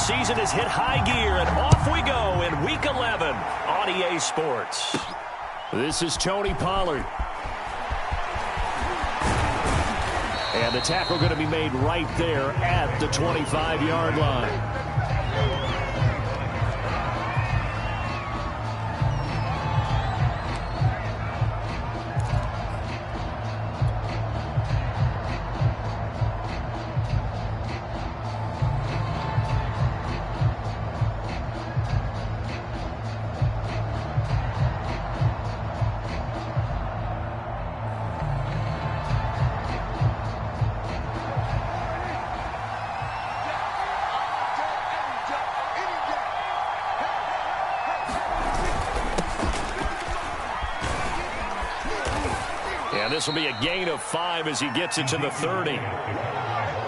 season has hit high gear, and off we go in Week 11 on EA Sports. This is Tony Pollard. And the tackle going to be made right there at the 25-yard line. This will be a gain of 5 as he gets it to the 30.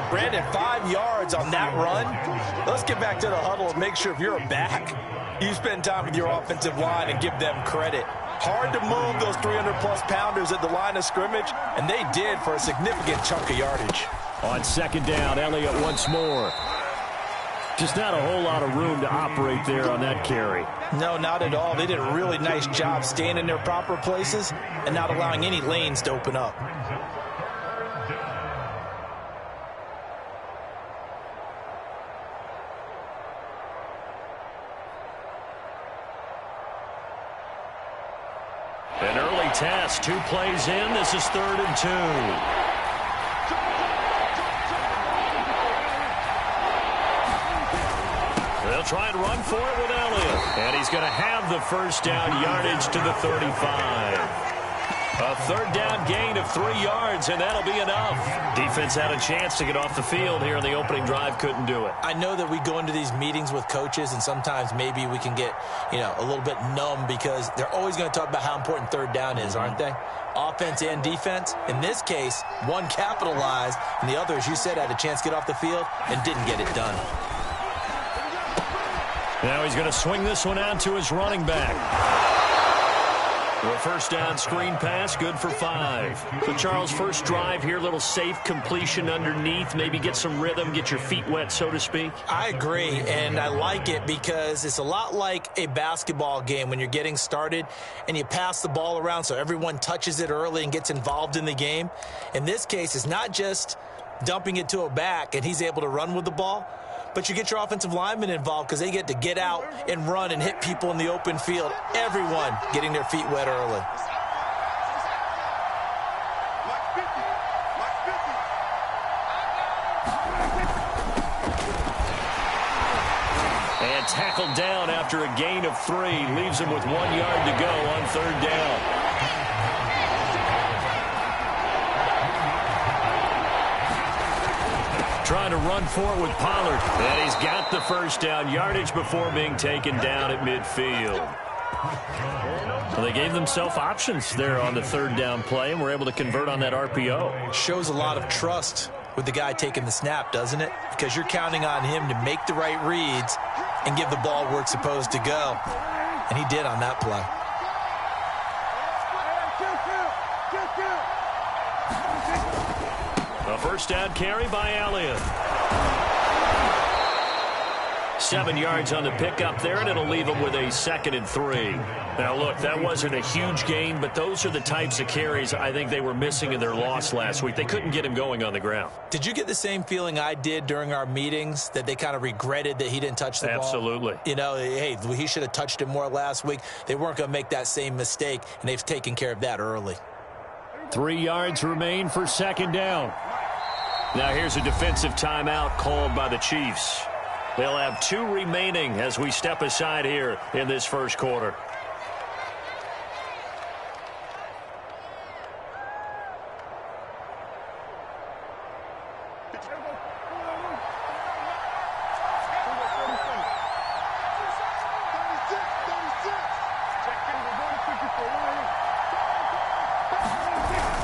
Brandon, 5 yards on that run. Let's get back to the huddle and make sure if you're a back, you spend time with your offensive line and give them credit. Hard to move those 300-plus pounders at the line of scrimmage, and they did for a significant chunk of yardage. On second down, Elliott once more. Just not a whole lot of room to operate there on that carry. No, not at all. They did a really nice job staying in their proper places and not allowing any lanes to open up. An early test, 2 plays in. This is 3rd and 2. They'll try and run for it with Elliott. And he's going to have the first down yardage to the 35. A 3rd down gain of 3 yards, and that'll be enough. Defense had a chance to get off the field here in the opening drive, couldn't do it. I know that we go into these meetings with coaches, and sometimes maybe we can get, a little bit numb because they're always going to talk about how important 3rd down is, aren't they? Offense and defense. In this case, one capitalized, and the other, as you said, had a chance to get off the field and didn't get it done. Now he's going to swing this one out to his running back. A first down screen pass, good for 5. So, Charles, first drive here, little safe completion underneath, maybe get some rhythm, get your feet wet, so to speak. I agree, and I like it because it's a lot like a basketball game when you're getting started and you pass the ball around so everyone touches it early and gets involved in the game. In this case, it's not just dumping it to a back and he's able to run with the ball, but you get your offensive linemen involved because they get to get out and run and hit people in the open field. Everyone getting their feet wet early. And tackled down after a gain of 3. Leaves him with 1 yard to go on 3rd down. Trying to run for it with Pollard. And he's got the first down yardage before being taken down at midfield. Well, they gave themselves options there on the 3rd down play and were able to convert on that RPO. Shows a lot of trust with the guy taking the snap, doesn't it? Because you're counting on him to make the right reads and give the ball where it's supposed to go. And he did on that play. A first down carry by Elliott. 7 yards on the pickup there, and it'll leave him with a 2nd and 3. Now, look, that wasn't a huge gain, but those are the types of carries I think they were missing in their loss last week. They couldn't get him going on the ground. Did you get the same feeling I did during our meetings, that they kind of regretted that he didn't touch the ball? Absolutely. Hey, he should have touched it more last week. They weren't going to make that same mistake, and they've taken care of that early. 3 yards remain for 2nd down. Now here's a defensive timeout called by the Chiefs. They'll have 2 remaining as we step aside here in this first quarter.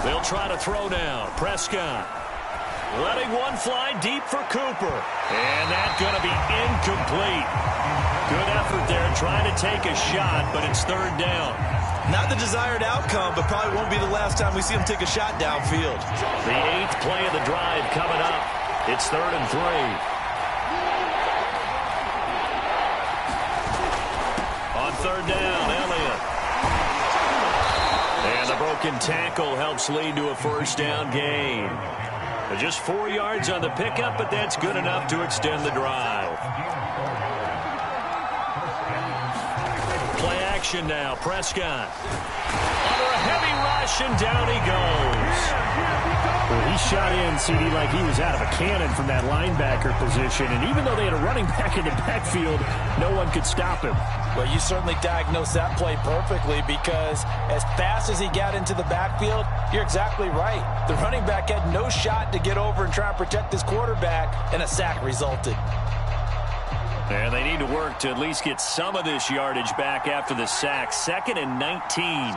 They'll try to throw now. Prescott letting one fly deep for Cooper. And that's going to be incomplete. Good effort there trying to take a shot, but it's 3rd down. Not the desired outcome, but probably won't be the last time we see him take a shot downfield. The 8th play of the drive coming up. It's 3rd and 3. third down. Elliott. And the broken tackle helps lead to a first down gain. Just 4 yards on the pickup, but that's good enough to extend the drive. Play action now. Prescott. Under a heavy rush, and down he goes. Well, he shot in, CD, like he was out of a cannon from that linebacker position. And even though they had a running back in the backfield, no one could stop him. Well, you certainly diagnosed that play perfectly, because as fast as he got into the backfield, you're exactly right. The running back had no shot to get over and try and protect his quarterback, and a sack resulted. And they need to work to at least get some of this yardage back after the sack. 2nd and 19.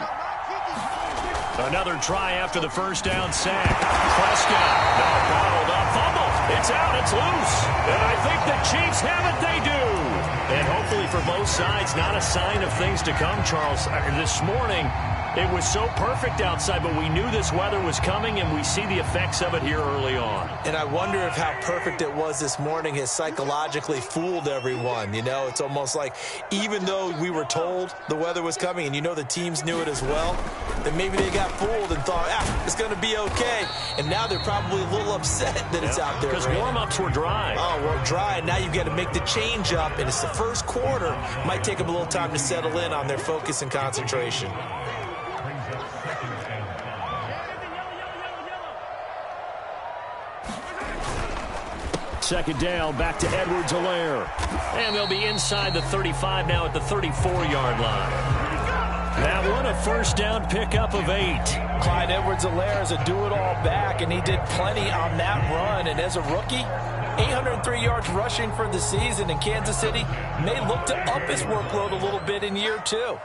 Another try after the first down sack. Prescott. No, bottled up. Fumble. It's out. It's loose. And I think the Chiefs have it. They do. And hopefully for both sides, not a sign of things to come, Charles. This morning, it was so perfect outside, but we knew this weather was coming, and we see the effects of it here early on. And I wonder if how perfect it was this morning has psychologically fooled everyone. You know, it's almost like even though we were told the weather was coming, and you know the teams knew it as well, that maybe they got fooled and thought, it's going to be okay. And now they're probably a little upset that it's out there. Because warm-ups were dry. Oh, well, dry, and now you've got to make the change up, and it's the first quarter. Might take them a little time to settle in on their focus and concentration. Second down, back to Edwards-Helaire. And they'll be inside the 35 now at the 34-yard line. That one, a first down pickup of 8. Clyde Edwards-Helaire is a do-it-all back, and he did plenty on that run. And as a rookie, 803 yards rushing for the season in Kansas City may look to up his workload a little bit in year 2.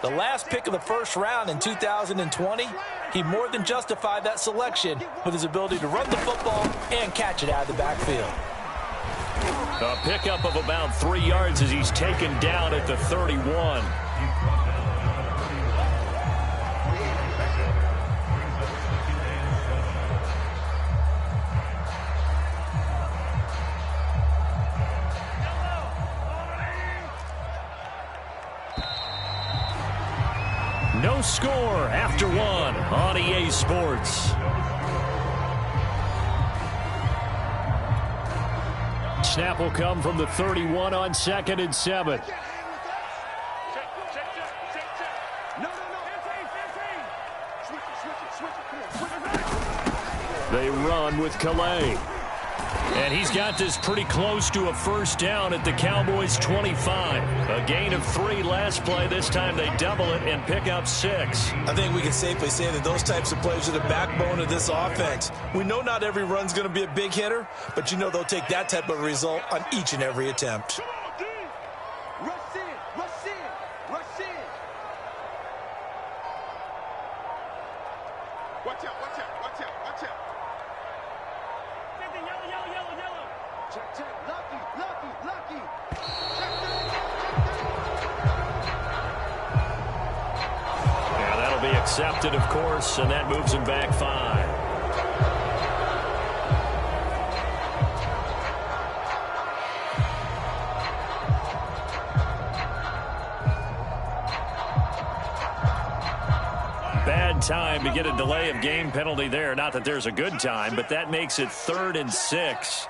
The last pick of the first round in 2020, he more than justified that selection with his ability to run the football and catch it out of the backfield. A pickup of about 3 yards as he's taken down at the 31. No score after 1 on EA Sports. Snap will come from the 31 on 2nd and 7. They run with Calais. And he's got this pretty close to a first down at the Cowboys' 25. A gain of 3 last play. This time they double it and pick up 6. I think we can safely say that those types of plays are the backbone of this offense. We know not every run's going to be a big hitter, but you know they'll take that type of result on each and every attempt. Accepted, of course, and that moves him back 5. Bad time to get a delay of game penalty there. Not that there's a good time, but that makes it 3rd and 6.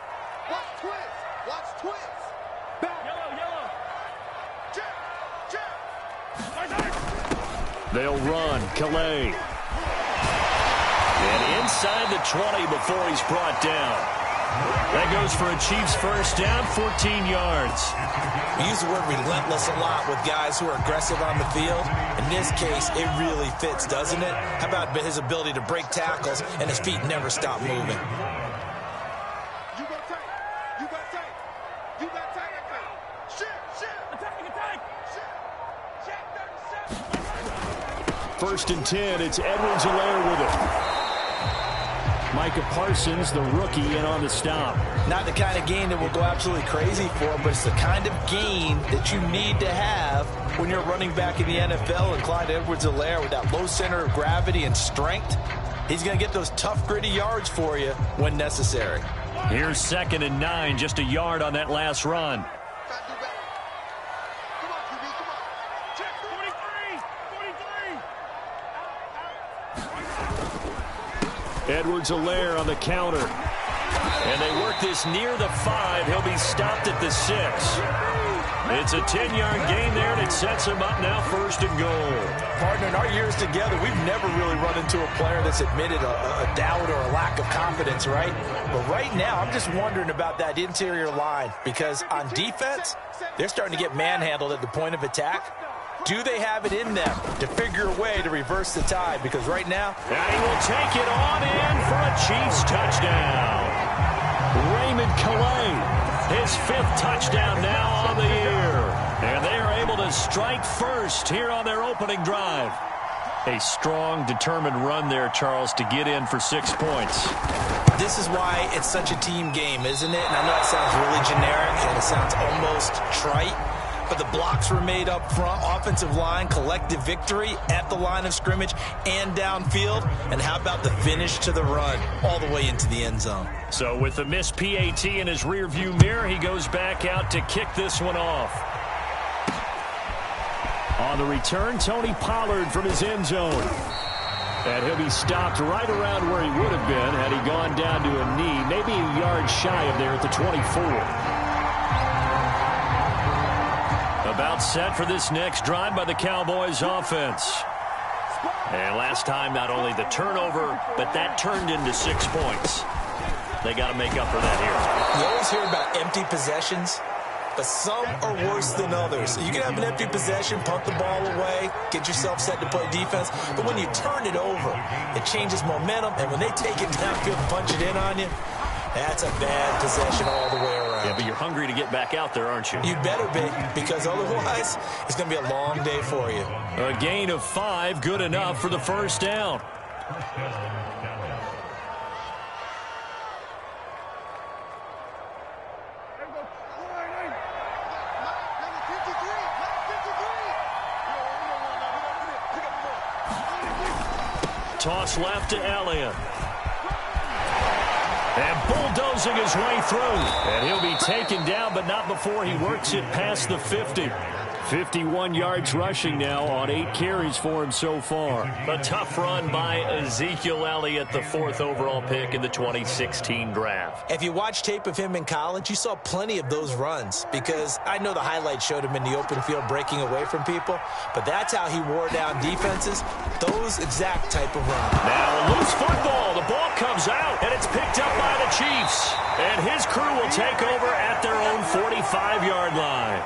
They'll run. Calais. And inside the 20 before he's brought down. That goes for a Chiefs first down, 14 yards. We use the word relentless a lot with guys who are aggressive on the field. In this case, it really fits, doesn't it? How about his ability to break tackles and his feet never stop moving? First and 10, it's Edwards-Helaire with it. Micah Parsons, the rookie, in on the stop. Not the kind of gain that will go absolutely crazy for, but it's the kind of gain that you need to have when you're running back in the NFL. And Clyde Edwards-Helaire, with that low center of gravity and strength, he's going to get those tough, gritty yards for you when necessary. Here's 2nd and 9, just a yard on that last run. Edwards-Helaire on the counter. And they work this near the 5. He'll be stopped at the 6. It's a 10-yard gain there, and it sets him up now 1st and goal. Partner, in our years together, we've never really run into a player that's admitted a doubt or a lack of confidence, right? But right now, I'm just wondering about that interior line, because on defense, they're starting to get manhandled at the point of attack. Do they have it in them to figure a way to reverse the tide? Because right now, and he will take it on in for a Chiefs touchdown. Raymond Calais, his 5th touchdown now on the year. And they are able to strike first here on their opening drive. A strong, determined run there, Charles, to get in for 6 points. This is why it's such a team game, isn't it? And I know it sounds really generic and it sounds almost trite, but the blocks were made up front, offensive line, collective victory at the line of scrimmage and downfield. And how about the finish to the run all the way into the end zone? So with the missed PAT in his rearview mirror, he goes back out to kick this one off. On the return, Tony Pollard from his end zone. And he'll be stopped right around where he would have been had he gone down to a knee, maybe a yard shy of there at the 24. About set for this next drive by the Cowboys offense. And last time, not only the turnover, but that turned into 6 points. They got to make up for that here. You always hear about empty possessions, but some are worse than others. You can have an empty possession, punt the ball away, get yourself set to play defense, but when you turn it over, it changes momentum, and when they take it downfield and punch it in on you, that's a bad possession all the way around. Yeah, but you're hungry to get back out there, aren't you? You better be, because otherwise, it's going to be a long day for you. A gain of 5, good enough for the 1st down. Toss left to Elliott. And bulldozing his way through. And he'll be taken down, but not before he works it past the 50. 51 yards rushing now on 8 carries for him so far. A tough run by Ezekiel Elliott, the 4th overall pick in the 2016 draft. If you watch tape of him in college, you saw plenty of those runs, because I know the highlights showed him in the open field breaking away from people, but that's how he wore down defenses, those exact type of runs. Now a loose football. The ball comes out, and it's picked up by the Chiefs. And his crew will take over at their own 45-yard line.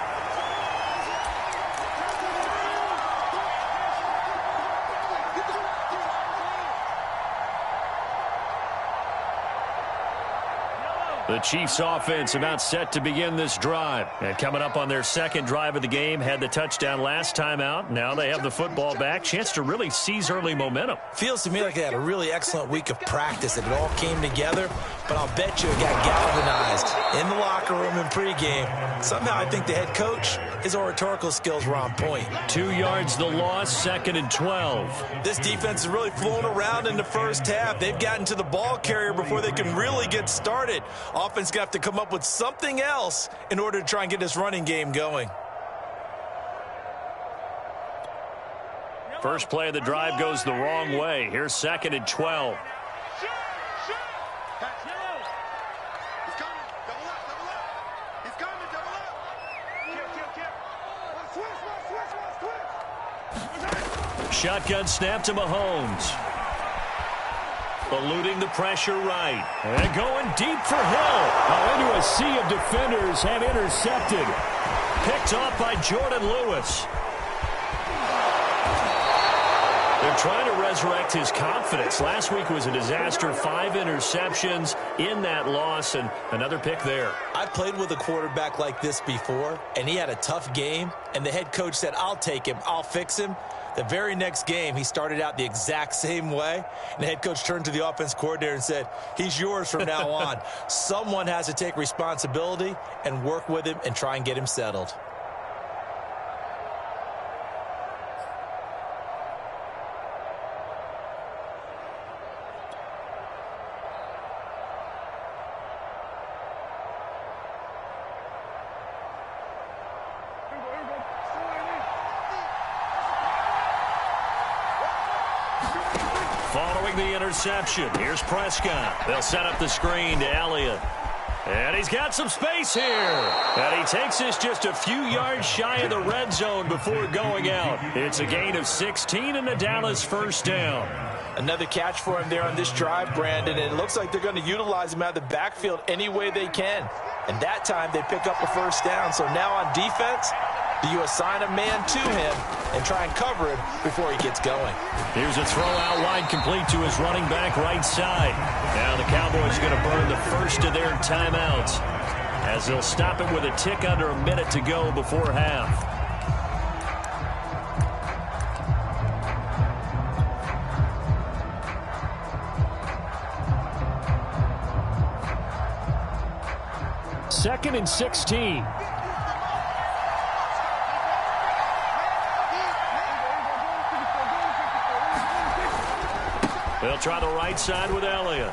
The Chiefs offense about set to begin this drive. And coming up on their 2nd drive of the game, had the touchdown last time out. Now they have the football back. Chance to really seize early momentum. Feels to me like they had a really excellent week of practice, and it all came together. But I'll bet you it got galvanized in the locker room in pregame. Somehow I think the head coach, his oratorical skills were on point. 2 yards the loss, 2nd and 12. This defense is really flown around in the first half. They've gotten to the ball carrier before they can really get started. Offense going to have to come up with something else in order to try and get this running game going. First play of the drive goes the wrong way. Here's 2nd and 12. Shotgun snap to Mahomes. Eluding the pressure right. And going deep for Hill. Into a sea of defenders and intercepted. Picked off by Jordan Lewis. They're trying to resurrect his confidence. Last week was a disaster. 5 interceptions in that loss, and another pick there. I've played with a quarterback like this before, and he had a tough game, and the head coach said, I'll take him, I'll fix him. The very next game, he started out the exact same way, and the head coach turned to the offense coordinator and said, he's yours from now on. Someone has to take responsibility and work with him and try and get him settled. throwing the interception. Here's Prescott. They'll set up the screen to Elliott. And he's got some space here. And he takes this just a few yards shy of the red zone before going out. It's a gain of 16 and a Dallas first down. Another catch for him there on this drive, Brandon, and it looks like they're going to utilize him out of the backfield any way they can. And that time they pick up a first down. So now on defense, you assign a man to him and try and cover him before he gets going. Here's a throw out wide, complete to his running back right side. Now the Cowboys are going to burn the first of their timeouts as they'll stop it with a tick under a minute to go before half. Second and 16. They'll try the right side with Elliott.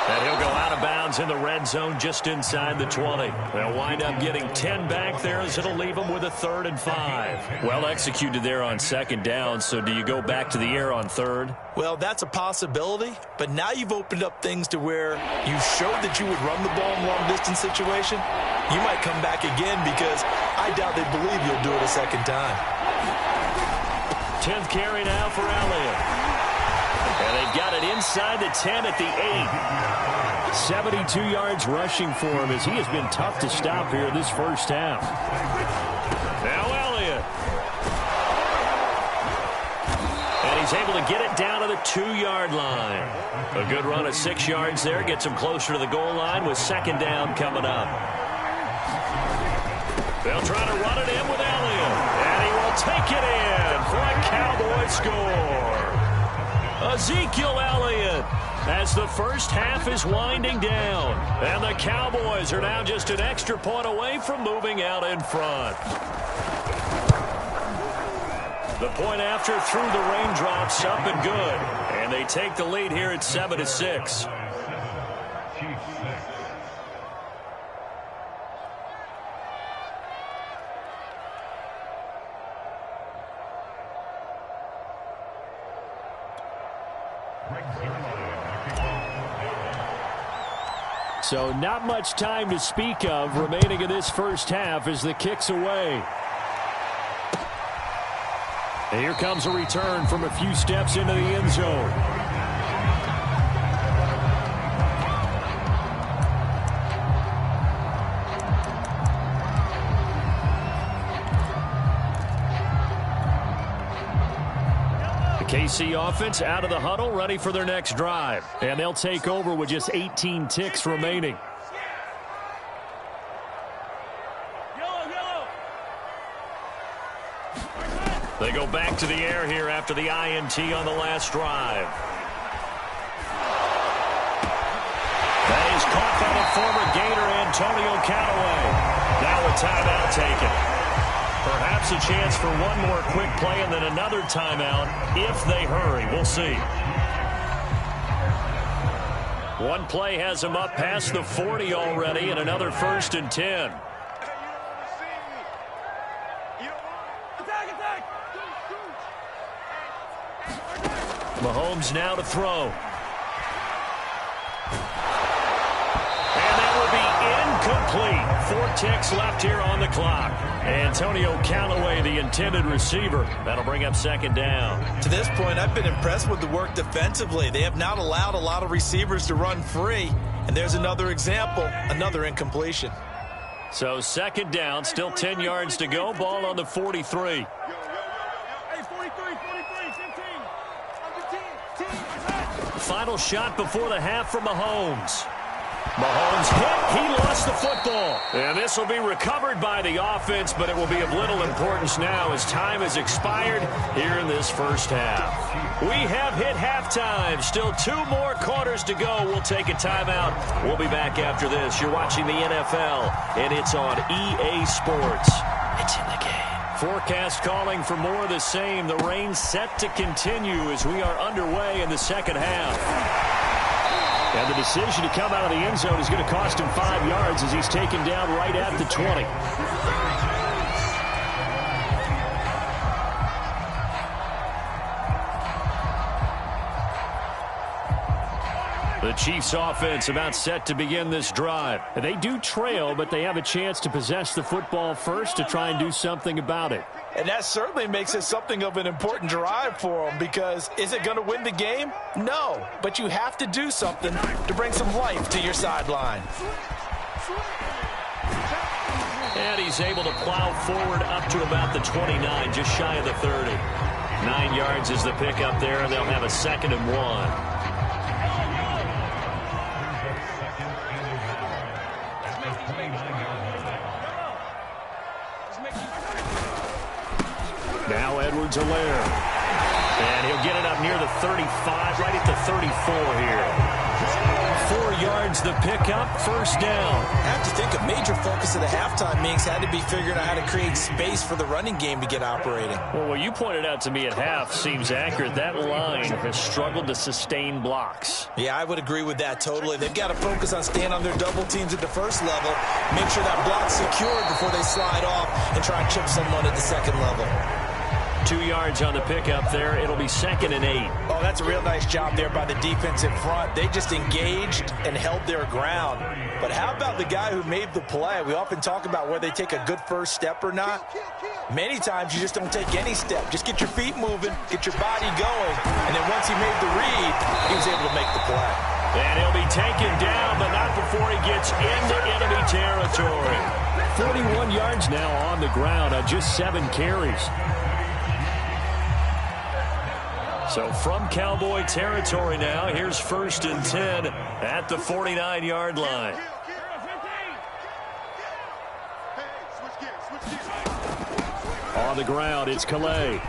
And he'll go out of bounds in the red zone just inside the 20. They'll wind up getting 10 back there as it'll leave them with a 3rd and 5. Well executed there on second down, so do you go back to the air on third? Well, that's a possibility, but now you've opened up things to where you showed that you would run the ball in long-distance situation. You might come back again because I doubt they believe you'll do it a second time. 10th carry now for Elliott. And they've got it inside the 10 at the 8. 72 yards rushing for him as he has been tough to stop here this first half. Now Elliott. And he's able to get it down to the 2-yard line. A good run at 6 yards there. Gets him closer to the goal line with second down coming up. They'll try to run it in with Elliott. And he will take it in for a Cowboy score. Ezekiel Elliott as the first half is winding down. And the Cowboys are now just an extra point away from moving out in front. The point after through the raindrops up and good. And they take the lead here at 7-6. So not much time to speak of remaining in this first half as the kick's away. And here comes a return from a few steps into the end zone. KC offense out of the huddle, ready for their next drive. And they'll take over with just 18 ticks remaining. They go back to the air here after the INT on the last drive. That is caught by the former Gator Antonio Callaway. Now a timeout taken. Perhaps a chance for one more quick play and then another timeout if they hurry. We'll see. One play has them up past the 40 already and another 1st and 10. Mahomes now to throw. And that will be incomplete. 4 ticks left here on the clock. Antonio Callaway, the intended receiver. That'll bring up second down. To this point, I've been impressed with the work defensively. They have not allowed a lot of receivers to run free. And there's another example, another incompletion. So second down, still 10 yards to go. Ball on the 43. Final shot before the half for Mahomes. Mahomes hit. He lost the football. And this will be recovered by the offense, but it will be of little importance now as time has expired here in this first half. We have hit halftime. Still 2 more quarters to go. We'll take a timeout. We'll be back after this. You're watching the NFL, and it's on EA Sports. It's in the game. Forecast calling for more of the same. The rain set to continue as we are underway in the second half. And the decision to come out of the end zone is going to cost him 5 yards as he's taken down right at the 20. The Chiefs offense about set to begin this drive. They do trail, but they have a chance to possess the football first to try and do something about it. And that certainly makes it something of an important drive for them, because is it going to win the game? No, but you have to do something to bring some life to your sideline. And he's able to plow forward up to about the 29, just shy of the 30. 9 yards is the pickup there, and they'll have a 2nd and 1. Now Edwards-Helaire. And he'll get it up near the 35, right at the 34 here. 4 yards the pickup, first down. I have to think a major focus of the halftime meetings had to be figuring out how to create space for the running game to get operating. Well, what you pointed out to me at half seems accurate. That line has struggled to sustain blocks. Yeah, I would agree with that totally. They've got to focus on staying on their double teams at the first level, make sure that block's secured before they slide off and try and chip someone at the second level. 2 yards on the pickup there. It'll be 2nd and 8. Oh, that's a real nice job there by the defense in front. They just engaged and held their ground. But how about the guy who made the play? We often talk about whether they take a good first step or not. Many times you just don't take any step. Just get your feet moving, get your body going. And then once he made the read, he was able to make the play. And he'll be taken down, but not before he gets into enemy territory. 41 yards now on the ground on just 7 carries. So from Cowboy territory now, here's 1st and 10 at the 49-yard line. On the ground, it's Calais.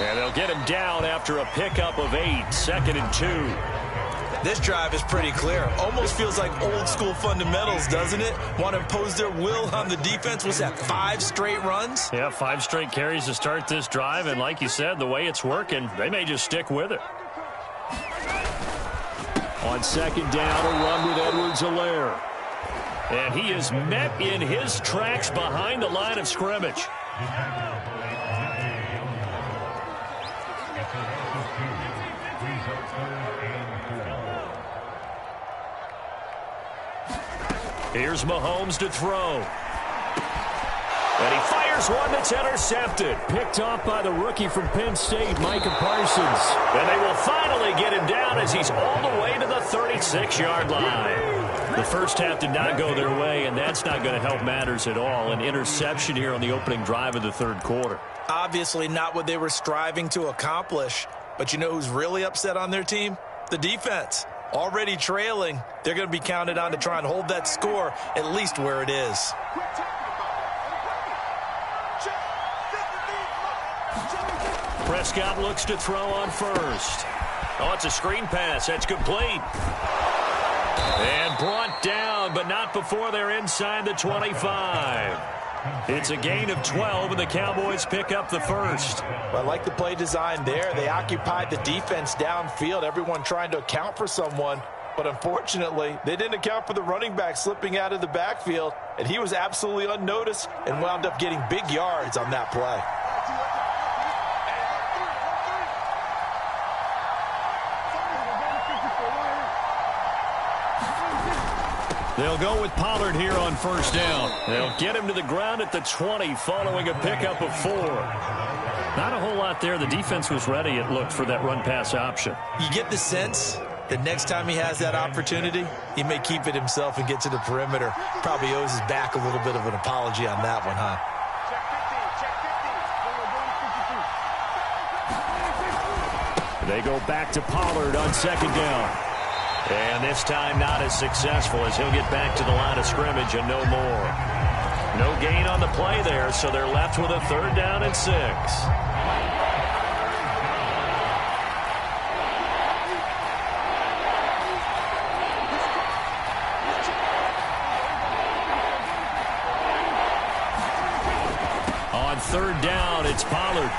And they'll get him down after a pickup of 8, 2nd and 2. This drive is pretty clear. Almost feels like old school fundamentals, doesn't it? Want to impose their will on the defense. What's that, 5 straight runs? Yeah, 5 straight carries to start this drive. And like you said, the way it's working, they may just stick with it. On 2nd down, a run with Edwards-Helaire. And he is met in his tracks behind the line of scrimmage. Here's Mahomes to throw. And he fires one that's intercepted. Picked off by the rookie from Penn State, Micah Parsons. And they will finally get him down as he's all the way to the 36-yard line. The first half did not go their way, and that's not going to help matters at all. An interception here on the opening drive of the 3rd quarter. Obviously not what they were striving to accomplish. But you know who's really upset on their team? The defense. Already trailing, they're going to be counted on to try and hold that score at least where it is. Prescott looks to throw on 1st. Oh, it's a screen pass. That's complete. And brought down, but not before they're inside the 25. It's a gain of 12, and the Cowboys pick up the 1st. Well, I like the play design there. They occupied the defense downfield, everyone trying to account for someone. But unfortunately, they didn't account for the running back slipping out of the backfield, and he was absolutely unnoticed and wound up getting big yards on that play. They'll go with Pollard here on 1st down. They'll get him to the ground at the 20 following a pickup of 4. Not a whole lot there. The defense was ready, it looked, for that run-pass option. You get the sense that next time he has that opportunity, he may keep it himself and get to the perimeter. Probably owes his back a little bit of an apology on that one, huh? They go back to Pollard on 2nd down. And this time not as successful as he'll get back to the line of scrimmage and no more. No gain on the play there, so they're left with a 3rd down and 6. On 3rd down, it's Pollard.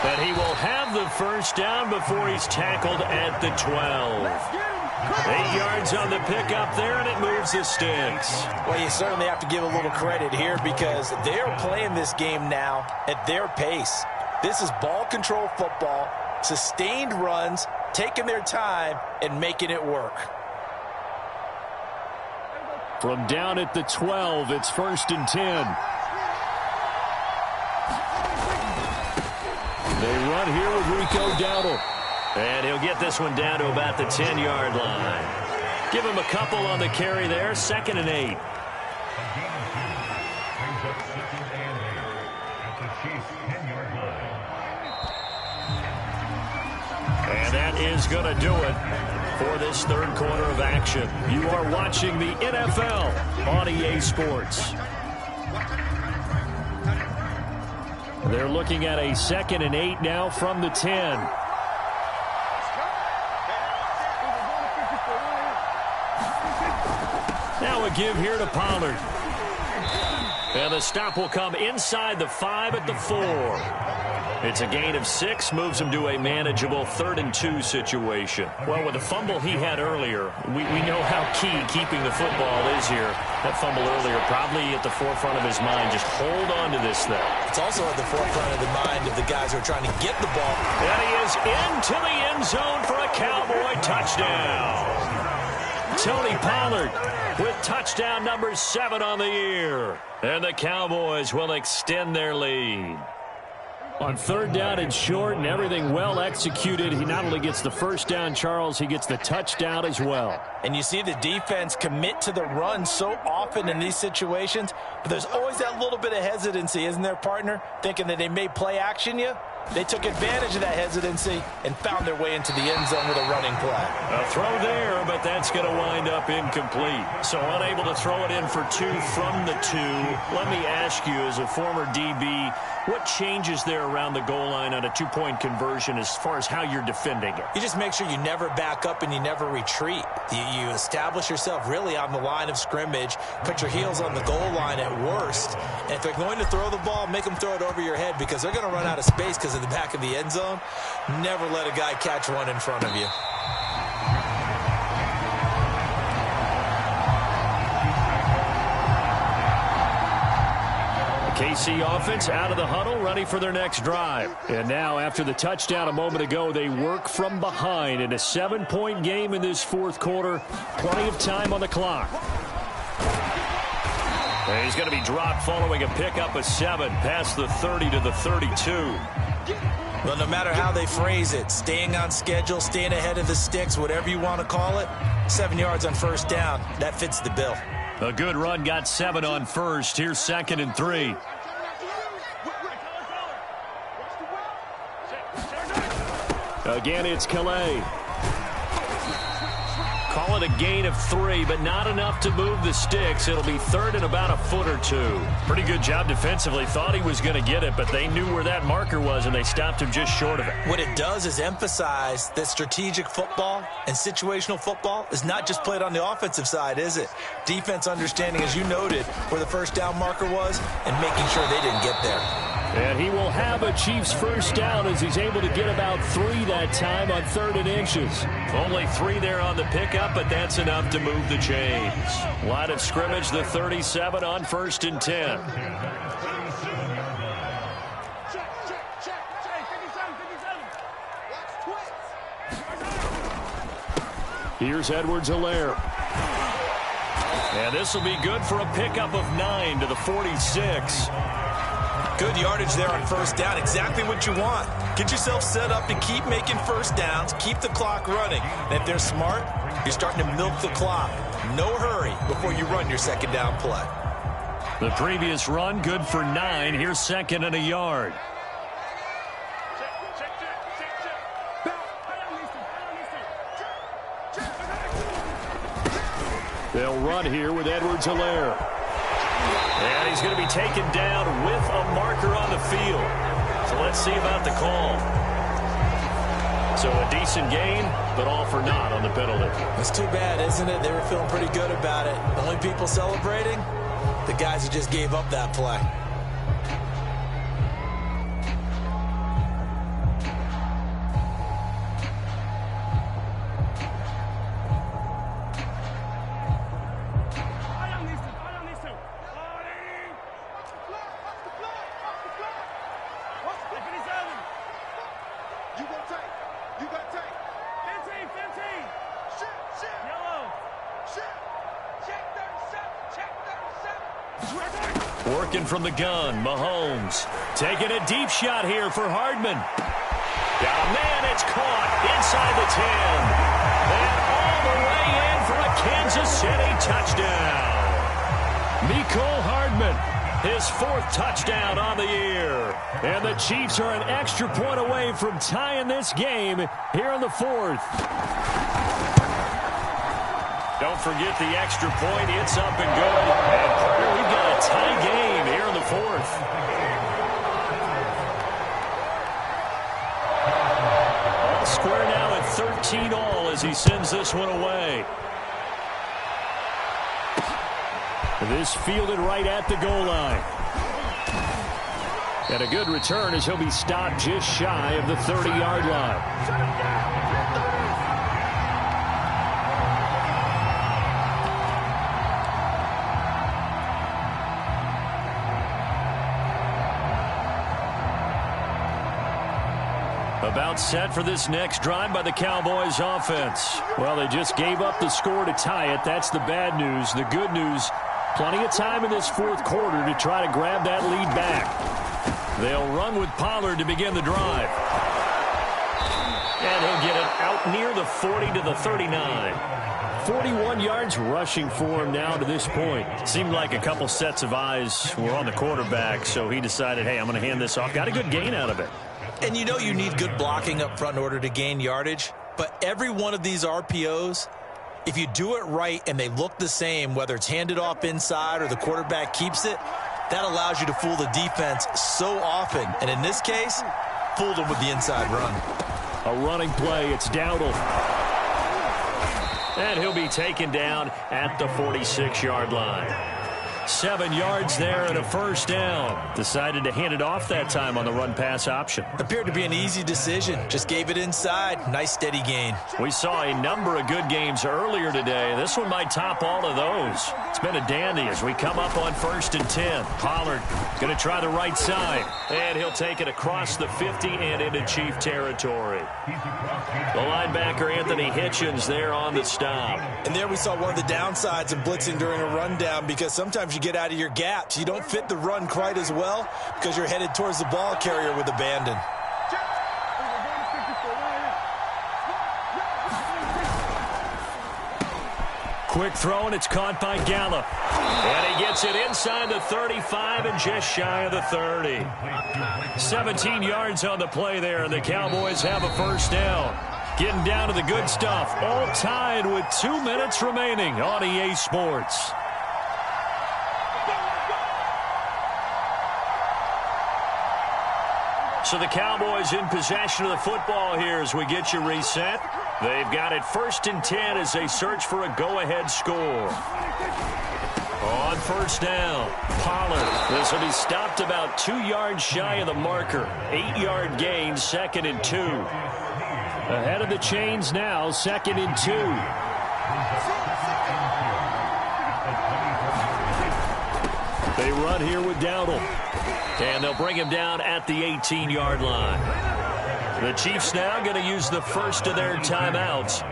But he will have the 1st down before he's tackled at the 12. 8 yards on the pickup there, and it moves the sticks. Well, you certainly have to give a little credit here because they're playing this game now at their pace. This is ball control football, sustained runs, taking their time and making it work. From down at the 12, it's 1st and 10. They run here with Rico Dowdle. And he'll get this one down to about the 10-yard line. Give him a couple on the carry there. 2nd and 8. And that is going to do it for this third quarter of action. You are watching the NFL on EA Sports. They're looking at a 2nd and 8 now from the 10. Now a give here to Pollard. And the stop will come inside the 5 at the 4. It's a gain of 6, moves him to a manageable 3rd and 2 situation. Well, with the fumble he had earlier, we know how key keeping the football is here. That fumble earlier probably at the forefront of his mind. Just hold on to this thing. It's also at the forefront of the mind of the guys who are trying to get the ball. And he is into the end zone for a Cowboy touchdown. Tony Pollard with touchdown number 7 on the year. And the Cowboys will extend their lead. On 3rd down and short and everything well executed, he not only gets the first down, Charles, he gets the touchdown as well. And you see the defense commit to the run so often in these situations, but there's always that little bit of hesitancy, isn't there, partner? Thinking that they may play action you. They took advantage of that hesitancy and found their way into the end zone with a running play. A throw there, but that's going to wind up incomplete. So unable to throw it in for 2 from the 2. Let me ask you, as a former DB, what changes there around the goal line on a 2-point conversion as far as how you're defending it? You just make sure you never back up and you never retreat. You establish yourself really on the line of scrimmage, put your heels on the goal line at worst, and if they're going to throw the ball, make them throw it over your head because they're going to run out of space because of the back of the end zone. Never let a guy catch one in front of you. KC offense out of the huddle, ready for their next drive. And now, after the touchdown a moment ago, they work from behind in a 7-point game in this 4th quarter. Plenty of time on the clock. And he's going to be dropped following a pickup of 7 past the 30 to the 32. Well, no matter how they phrase it, staying on schedule, staying ahead of the sticks, whatever you want to call it, 7 yards on 1st down, that fits the bill. A good run got 7 on 1st. Here's 2nd and 3. Again, it's Calais. Call it a gain of 3, but not enough to move the sticks. It'll be 3rd and about a foot or 2. Pretty good job defensively. Thought he was going to get it, but they knew where that marker was, and they stopped him just short of it. What it does is emphasize that strategic football and situational football is not just played on the offensive side, is it? Defense understanding, as you noted, where the first down marker was and making sure they didn't get there. And he will have a Chiefs first down as he's able to get about 3 that time on 3rd and inches. Only 3 there on the pickup, but that's enough to move the chains. Line of scrimmage, the 37 on 1st and 10. Here's Edwards-Helaire. And this will be good for a pickup of 9 to the 46. Good yardage there on 1st down. Exactly what you want. Get yourself set up to keep making 1st downs, keep the clock running. And if they're smart, you're starting to milk the clock. No hurry before you run your 2nd down play. The previous run, good for 9. Here's 2nd and a yard. They'll run here with Edwards-Helaire. And he's going to be taken down with a marker on the field. So let's see about the call. So a decent gain, but all for naught on the penalty. It's too bad, isn't it? They were feeling pretty good about it. The only people celebrating, the guys who just gave up that play. Working from the gun, Mahomes. Taking a deep shot here for Hardman. Got a man, it's caught inside the 10. And all the way in for a Kansas City touchdown. Mecole Hardman, his 4th touchdown on the year. And the Chiefs are an extra point away from tying this game here in the 4th. Don't forget the extra point. It's up and good. And partner, we've got a tie game here in the 4th. All square now at 13 all as he sends this one away. This fielded right at the goal line. And a good return as he'll be stopped just shy of the 30-yard line. About set for this next drive by the Cowboys offense. Well, they just gave up the score to tie it. That's the bad news. The good news, plenty of time in this 4th quarter to try to grab that lead back. They'll run with Pollard to begin the drive. And he'll get it out near the 40 to the 39. 41 yards rushing for him now to this point. Seemed like a couple sets of eyes were on the quarterback, so he decided, hey, I'm going to hand this off. Got a good gain out of it. And you know you need good blocking up front in order to gain yardage. But every one of these RPOs, if you do it right and they look the same, whether it's handed off inside or the quarterback keeps it, that allows you to fool the defense so often. And in this case, fooled them with the inside run. A running play. It's Dowdle. And he'll be taken down at the 46-yard line. 7 yards there and a first down. Decided to hand it off that time on the run-pass option. Appeared to be an easy decision. Just gave it inside. Nice steady gain. We saw a number of good games earlier today. This one might top all of those. It's been a dandy as we come up on 1st and 10. Pollard going to try the right side. And he'll take it across the 50 and into Chief territory. The linebacker, Anthony Hitchens, there on the stop. And there we saw one of the downsides of blitzing during a rundown, because sometimes you get out of your gaps. You don't fit the run quite as well because you're headed towards the ball carrier with abandon. Quick throw, and it's caught by Gallup. And he gets it inside the 35 and just shy of the 30. 17 yards on the play there, and the Cowboys have a first down. Getting down to the good stuff. All tied with 2 minutes remaining on EA Sports. So the Cowboys in possession of the football here as we get you reset. They've got it 1st and 10 as they search for a go-ahead score. On first down, Pollard. This will be stopped about 2 yards shy of the marker. 8-yard gain, 2nd and 2. Ahead of the chains now, 2nd and 2. They run here with Dowdle. And they'll bring him down at the 18-yard line. The Chiefs now going to use the first of their timeouts,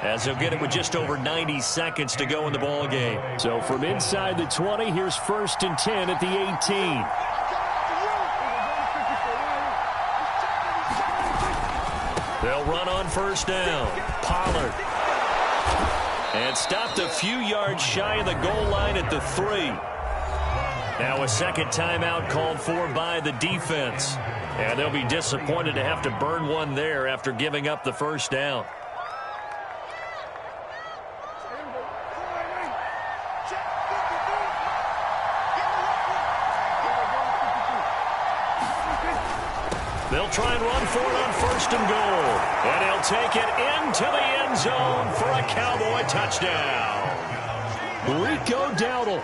as they'll get it with just over 90 seconds to go in the ball game. So from inside the 20, here's 1st and 10 at the 18. They'll run on first down. Pollard. And stopped a few yards shy of the goal line at the 3. Now a second timeout called for by the defense. And they'll be disappointed to have to burn one there after giving up the first down. They'll try and run for it on 1st and goal. And he'll take it into the end zone for a Cowboy touchdown. Rico Dowdle,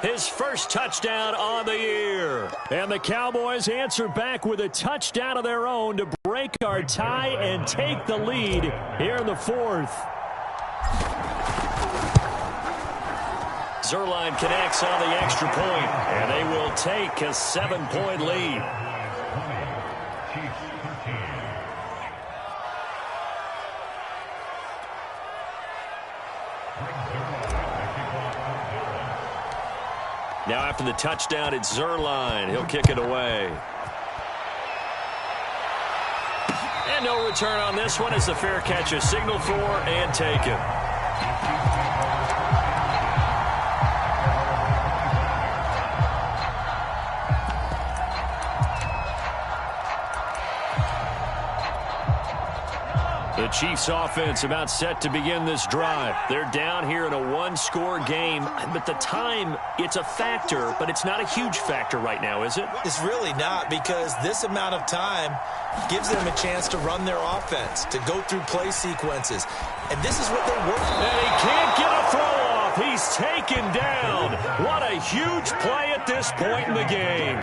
his first touchdown on the year. And the Cowboys answer back with a touchdown of their own to break our tie and take the lead here in the 4th. Zerline connects on the extra point, and they will take a 7-point lead. Now after the touchdown, it's Zerline. He'll kick it away. And no return on this one as the fair catch is signaled for and taken. The Chiefs offense about set to begin this drive. They're down here in a one-score game, but the time, it's a factor, but it's not a huge factor right now, is it? It's really not, because this amount of time gives them a chance to run their offense, to go through play sequences. And this is what they're working on. And he can't get a throw off. He's taken down. What a huge play at this point in the game.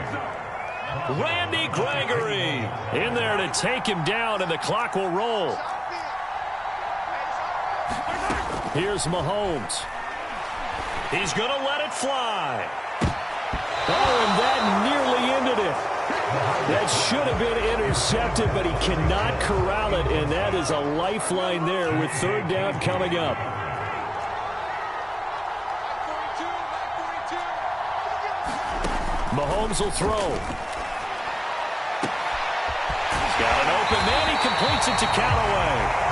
Randy Gregory in there to take him down, and the clock will roll. Here's Mahomes. He's going to let it fly. Oh, and that nearly ended it. That should have been intercepted, but he cannot corral it, and that is a lifeline there with third down coming up. Mahomes will throw. He's got an open man. He completes it to Callaway.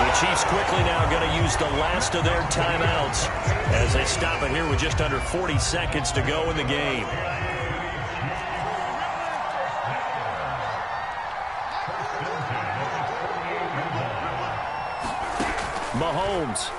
The Chiefs quickly now going to use the last of their timeouts as they stop it here with just under 40 seconds to go in the game. Mahomes.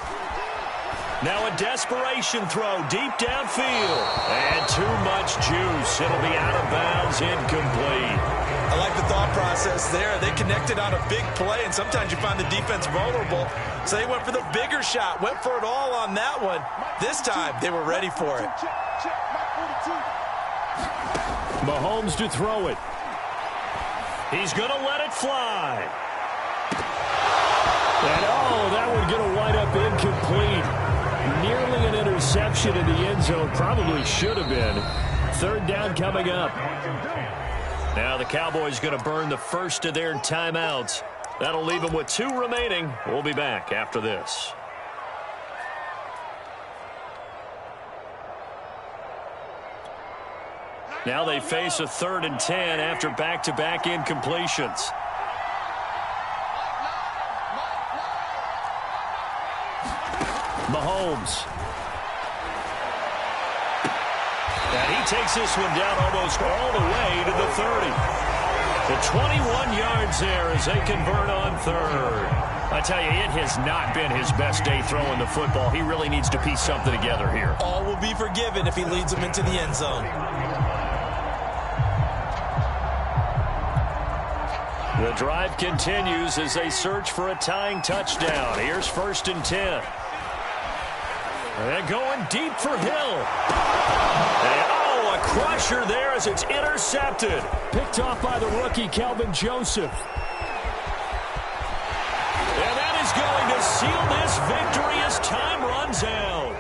Now a desperation throw deep downfield. And too much juice. It'll be out of bounds, incomplete. I like the thought process there. They connected on a big play, and sometimes you find the defense vulnerable. So they went for the bigger shot, went for it all on that one. This time, they were ready for it. Mahomes to throw it. He's going to let it fly. And, oh, that one going to wind up incomplete. Nearly an interception in the end zone. Probably should have been. Third down coming up. Now the Cowboys going to burn the first of their timeouts. That'll leave them with 2 remaining. We'll be back after this. Now they face a 3rd and 10 after back-to-back incompletions. Mahomes. And he takes this one down almost all the way to the 30. The 21 yards there as they convert on 3rd. I tell you, it has not been his best day throwing the football. He really needs to piece something together here. All will be forgiven if he leads them into the end zone. The drive continues as they search for a tying touchdown. Here's 1st and 10. And going deep for Hill. And, oh, a crusher there as it's intercepted. Picked off by the rookie, Kelvin Joseph. And that is going to seal this victory as time runs out.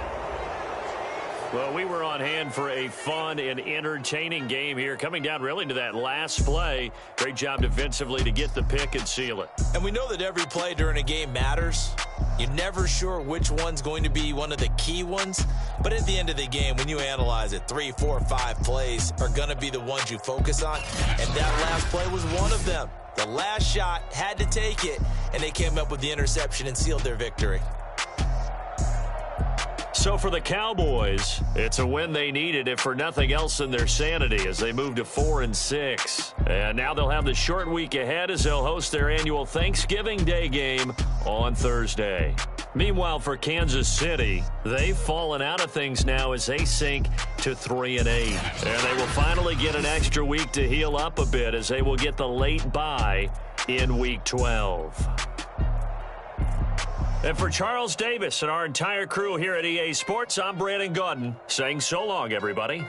Well, we were on hand for a fun and entertaining game here, coming down really to that last play. Great job defensively to get the pick and seal it. And we know that every play during a game matters. You're never sure which one's going to be one of the key ones. But at the end of the game, when you analyze it, 3, 4, 5 plays are going to be the ones you focus on. And that last play was one of them. The last shot had to take it, and they came up with the interception and sealed their victory. So for the Cowboys, it's a win they needed, if for nothing else than their sanity, as they move to 4-6. And now they'll have the short week ahead as they'll host their annual Thanksgiving Day game on Thursday. Meanwhile, for Kansas City, they've fallen out of things now as they sink to 3-8. And they will finally get an extra week to heal up a bit as they will get the late bye in Week 12. And for Charles Davis and our entire crew here at EA Sports, I'm Brandon Gaudin saying so long, everybody.